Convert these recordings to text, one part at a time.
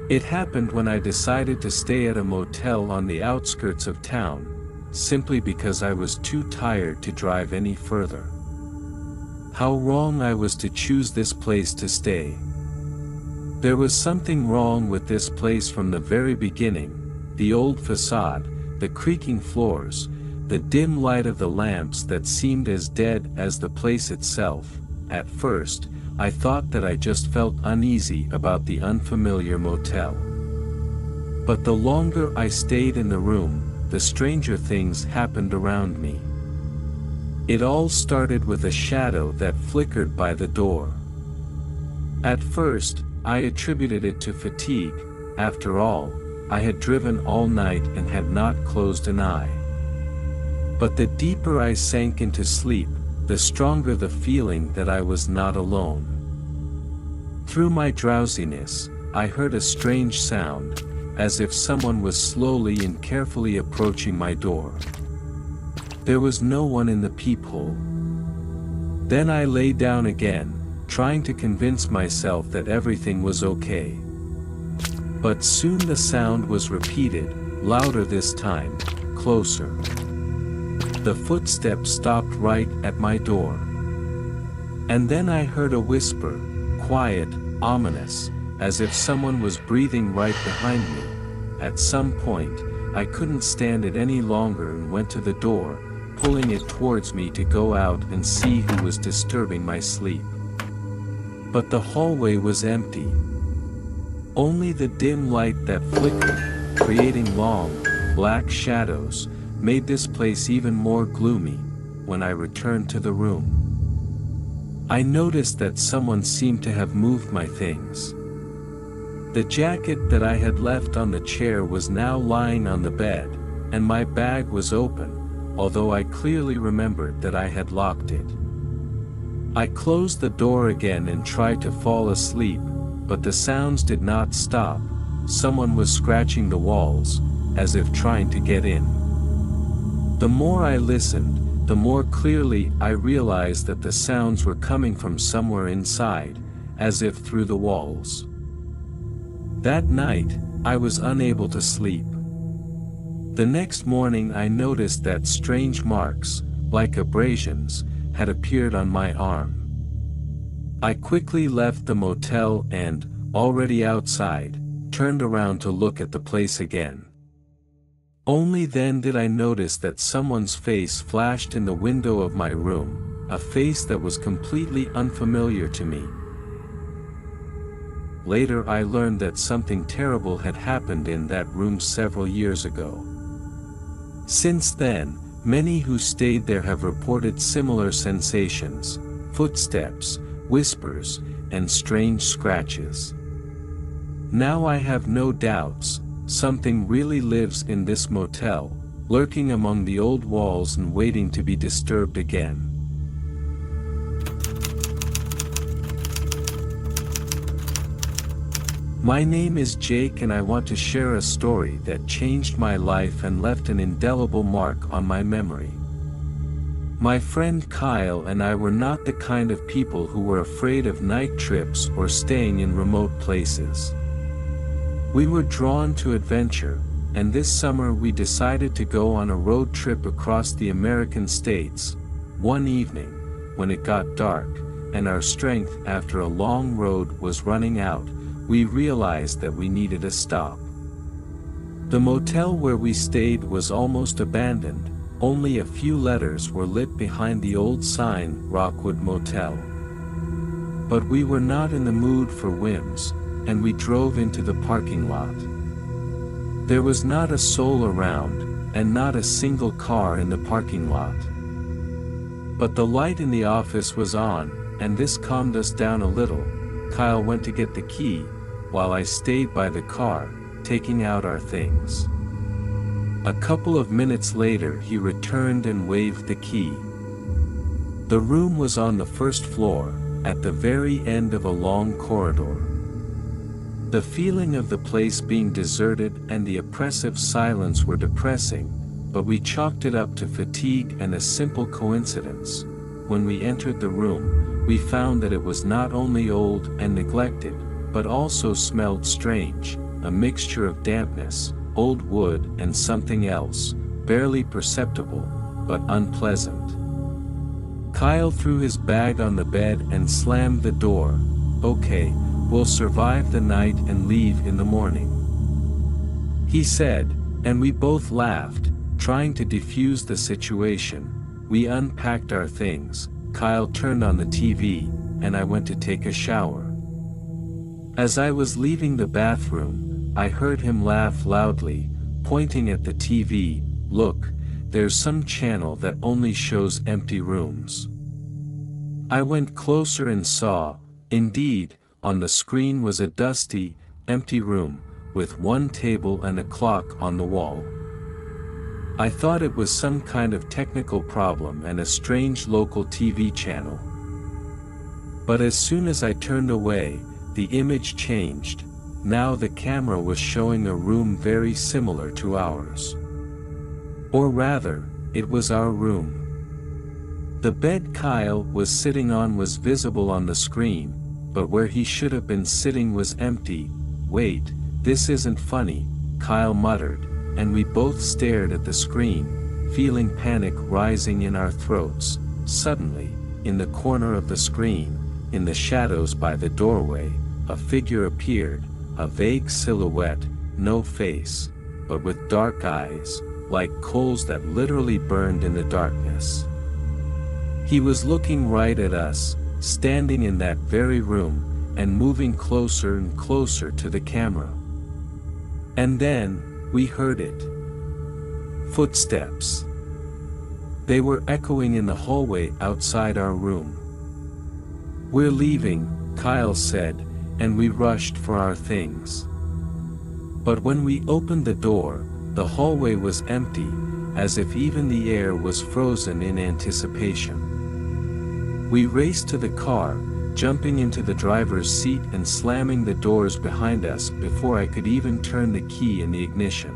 It happened when I decided to stay at a motel on the outskirts of town, simply because I was too tired to drive any further. How wrong I was to choose this place to stay. There was something wrong with this place from the very beginning: the old facade, the creaking floors, the dim light of the lamps that seemed as dead as the place itself. At first, I thought that I just felt uneasy about the unfamiliar motel. But the longer I stayed in the room, the stranger things happened around me. It all started with a shadow that flickered by the door. At first, I attributed it to fatigue. After all, I had driven all night and had not closed an eye. But the deeper I sank into sleep, the stronger the feeling that I was not alone. Through my drowsiness, I heard a strange sound, as if someone was slowly and carefully approaching my door. There was no one in the peephole. Then I lay down again, trying to convince myself that everything was okay. But soon the sound was repeated, louder this time, closer. The footsteps stopped right at my door. And then I heard a whisper, quiet, ominous, as if someone was breathing right behind me. At some point, I couldn't stand it any longer and went to the door, pulling it towards me to go out and see who was disturbing my sleep. But the hallway was empty. Only the dim light that flickered, creating long, black shadows, made this place even more gloomy. When I returned to the room, I noticed that someone seemed to have moved my things. The jacket that I had left on the chair was now lying on the bed, and my bag was open, although I clearly remembered that I had locked it. I closed the door again and tried to fall asleep, but the sounds did not stop. Someone was scratching the walls, as if trying to get in. The more I listened, the more clearly I realized that the sounds were coming from somewhere inside, as if through the walls. That night, I was unable to sleep. The next morning I noticed that strange marks, like abrasions, had appeared on my arm. I quickly left the motel and, already outside, turned around to look at the place again. Only then did I notice that someone's face flashed in the window of my room, a face that was completely unfamiliar to me. Later I learned that something terrible had happened in that room several years ago. Since then, many who stayed there have reported similar sensations: footsteps, whispers, and strange scratches. Now I have no doubts, something really lives in this motel, lurking among the old walls and waiting to be disturbed again. My name is Jake and I want to share a story that changed my life and left an indelible mark on my memory. My friend Kyle and I were not the kind of people who were afraid of night trips or staying in remote places. We were drawn to adventure, and this summer we decided to go on a road trip across the American states. One evening, when it got dark, and our strength after a long road was running out, we realized that we needed a stop. The motel where we stayed was almost abandoned, only a few letters were lit behind the old sign, Rockwood Motel. But we were not in the mood for whims, and we drove into the parking lot. There was not a soul around, and not a single car in the parking lot. But the light in the office was on, and this calmed us down a little. Kyle went to get the key, while I stayed by the car, taking out our things. A couple of minutes later he returned and waved the key. The room was on the first floor, at the very end of a long corridor. The feeling of the place being deserted and the oppressive silence were depressing, but we chalked it up to fatigue and a simple coincidence. When we entered the room, we found that it was not only old and neglected, but also smelled strange, a mixture of dampness, old wood and something else, barely perceptible, but unpleasant. Kyle threw his bag on the bed and slammed the door. "Okay, we'll survive the night and leave in the morning," he said, and we both laughed, trying to defuse the situation. We unpacked our things, Kyle turned on the TV, and I went to take a shower. As I was leaving the bathroom, I heard him laugh loudly, pointing at the TV. "Look, there's some channel that only shows empty rooms." I went closer and saw, indeed, on the screen was a dusty, empty room, with one table and a clock on the wall. I thought it was some kind of technical problem and a strange local TV channel. But as soon as I turned away, the image changed. Now the camera was showing a room very similar to ours. Or rather, it was our room. The bed Kyle was sitting on was visible on the screen, but where he should have been sitting was empty. "Wait, this isn't funny," Kyle muttered, and we both stared at the screen, feeling panic rising in our throats. Suddenly, in the corner of the screen, in the shadows by the doorway, a figure appeared, a vague silhouette, no face, but with dark eyes, like coals that literally burned in the darkness. He was looking right at us, standing in that very room, and moving closer and closer to the camera. And then, we heard it. Footsteps. They were echoing in the hallway outside our room. "We're leaving," Kyle said, and we rushed for our things. But when we opened the door, the hallway was empty, as if even the air was frozen in anticipation. We raced to the car, jumping into the driver's seat and slamming the doors behind us before I could even turn the key in the ignition.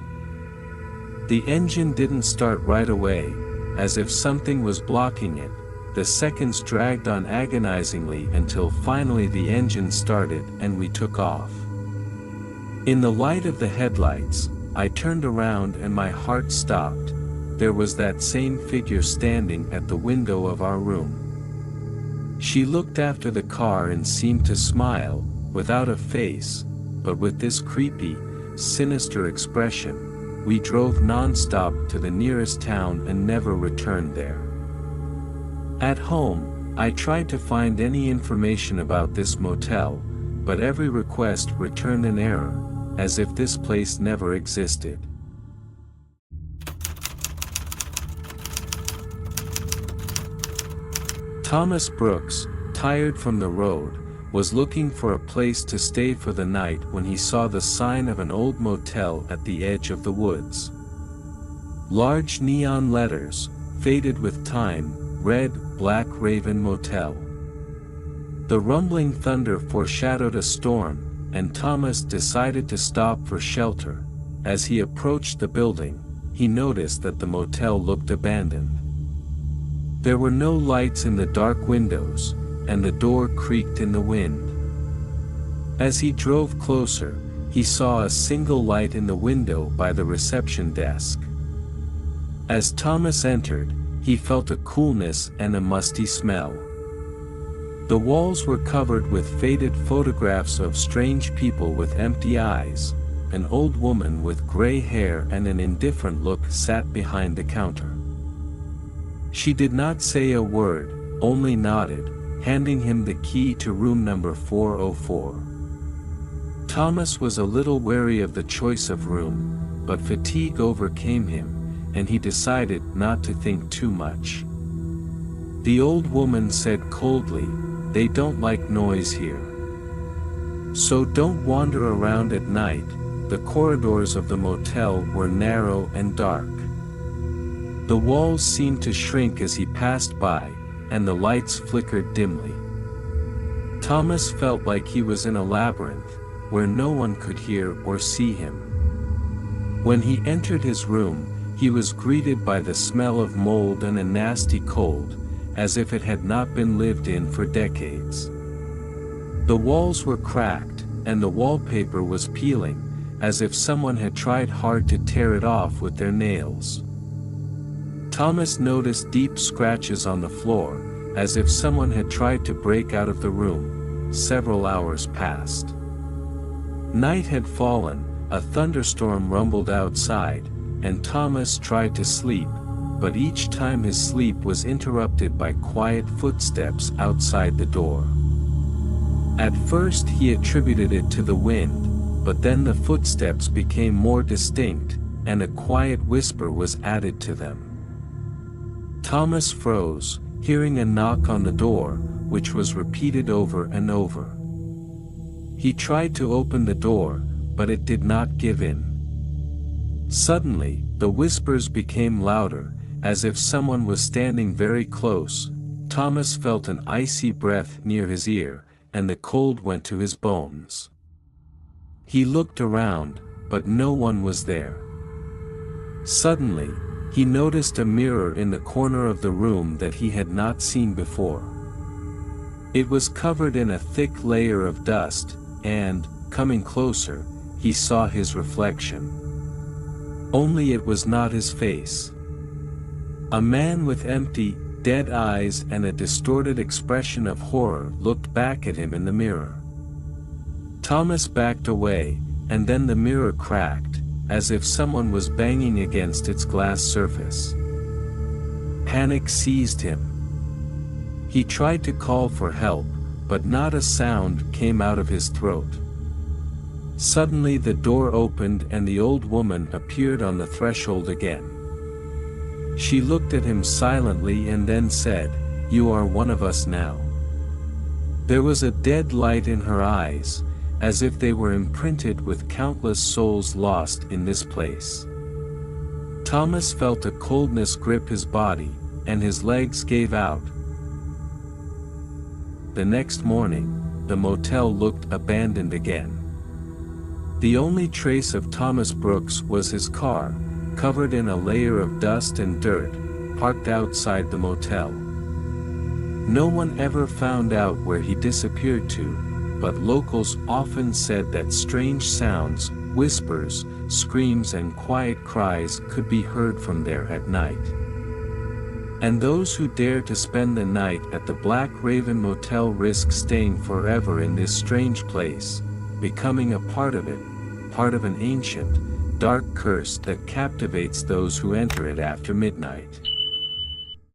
The engine didn't start right away, as if something was blocking it. The seconds dragged on agonizingly until finally the engine started and we took off. In the light of the headlights, I turned around and my heart stopped. There was that same figure standing at the window of our room. She looked after the car and seemed to smile, without a face, but with this creepy, sinister expression. We drove non-stop to the nearest town and never returned there. At home, I tried to find any information about this motel, but every request returned an error, as if this place never existed. Thomas Brooks, tired from the road, was looking for a place to stay for the night when he saw the sign of an old motel at the edge of the woods. Large neon letters, faded with time, read, "Black Raven Motel." The rumbling thunder foreshadowed a storm, and Thomas decided to stop for shelter. As he approached the building, he noticed that the motel looked abandoned. There were no lights in the dark windows, and the door creaked in the wind. As he drove closer, he saw a single light in the window by the reception desk. As Thomas entered, he felt a coolness and a musty smell. The walls were covered with faded photographs of strange people with empty eyes. An old woman with gray hair and an indifferent look sat behind the counter. She did not say a word, only nodded, handing him the key to room number 404. Thomas was a little wary of the choice of room, but fatigue overcame him, and he decided not to think too much. The old woman said coldly, "They don't like noise here. So don't wander around at night." The corridors of the motel were narrow and dark. The walls seemed to shrink as he passed by, and the lights flickered dimly. Thomas felt like he was in a labyrinth, where no one could hear or see him. When he entered his room, he was greeted by the smell of mold and a nasty cold, as if it had not been lived in for decades. The walls were cracked, and the wallpaper was peeling, as if someone had tried hard to tear it off with their nails. Thomas noticed deep scratches on the floor, as if someone had tried to break out of the room. Several hours passed. Night had fallen, a thunderstorm rumbled outside, and Thomas tried to sleep, but each time his sleep was interrupted by quiet footsteps outside the door. At first he attributed it to the wind, but then the footsteps became more distinct, and a quiet whisper was added to them. Thomas froze, hearing a knock on the door, which was repeated over and over. He tried to open the door, but it did not give in. Suddenly, the whispers became louder, as if someone was standing very close. Thomas felt an icy breath near his ear, and the cold went to his bones. He looked around, but no one was there. Suddenly, he noticed a mirror in the corner of the room that he had not seen before. It was covered in a thick layer of dust, and, coming closer, he saw his reflection. Only it was not his face. A man with empty, dead eyes and a distorted expression of horror looked back at him in the mirror. Thomas backed away, and then the mirror cracked, as if someone was banging against its glass surface. Panic seized him. He tried to call for help, but not a sound came out of his throat. Suddenly the door opened and the old woman appeared on the threshold again. She looked at him silently and then said, "You are one of us now." There was a dead light in her eyes, as if they were imprinted with countless souls lost in this place. Thomas felt a coldness grip his body, and his legs gave out. The next morning, the motel looked abandoned again. The only trace of Thomas Brooks was his car, covered in a layer of dust and dirt, parked outside the motel. No one ever found out where he disappeared to, but locals often said that strange sounds, whispers, screams and quiet cries could be heard from there at night. And those who dare to spend the night at the Black Raven Motel risk staying forever in this strange place, becoming a part of it, part of an ancient, dark curse that captivates those who enter it after midnight.